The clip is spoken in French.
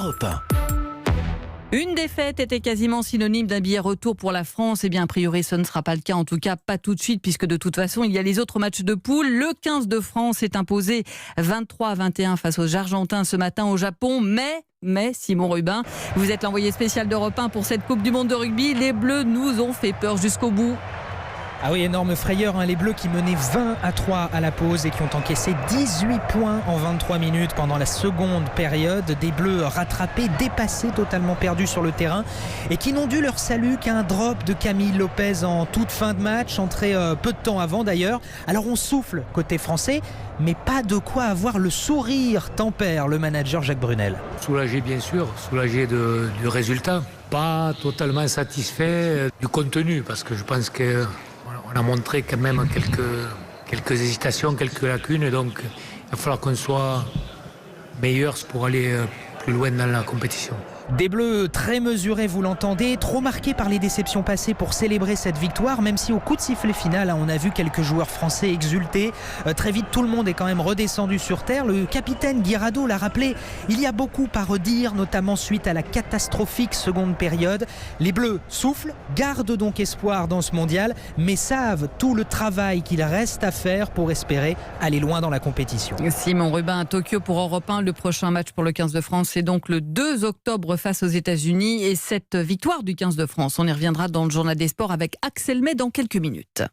Europe 1. Une défaite était quasiment synonyme d'un billet retour pour la France. Eh bien, a priori, ce ne sera pas le cas. En tout cas, pas tout de suite, puisque de toute façon, il y a les autres matchs de poule. Le 15 de France est imposé 23-21 face aux Argentins ce matin au Japon. Mais Simon Rubin, vous êtes l'envoyé spécial d'Europe 1 pour cette Coupe du Monde de rugby. Les Bleus nous ont fait peur jusqu'au bout. Ah oui, énorme frayeur, les Bleus qui menaient 20-3 à la pause et qui ont encaissé 18 points en 23 minutes pendant la seconde période. Des Bleus rattrapés, dépassés, totalement perdus sur le terrain et qui n'ont dû leur salut qu'un drop de Camille Lopez en toute fin de match, entré peu de temps avant d'ailleurs. Alors on souffle côté français, mais pas de quoi avoir le sourire, tempère le manager Jacques Brunel. Soulagé bien sûr, soulagé du résultat. Pas totalement satisfait du contenu parce que je pense que on a montré quand même quelques hésitations, quelques lacunes, et donc il va falloir qu'on soit meilleurs pour aller plus loin dans la compétition. Des Bleus très mesurés, vous l'entendez, trop marqués par les déceptions passées pour célébrer cette victoire, même si au coup de sifflet final, on a vu quelques joueurs français exulter. Très vite, tout le monde est quand même redescendu sur terre. Le capitaine Guirado l'a rappelé, il y a beaucoup à redire, notamment suite à la catastrophique seconde période. Les Bleus soufflent, gardent donc espoir dans ce mondial, mais savent tout le travail qu'il reste à faire pour espérer aller loin dans la compétition. Simon Rubin à Tokyo pour Europe 1. Le prochain match pour le 15 de France, c'est donc le 2 octobre face aux États-Unis. Et cette victoire du 15 de France, on y reviendra dans le journal des sports avec Axel May dans quelques minutes.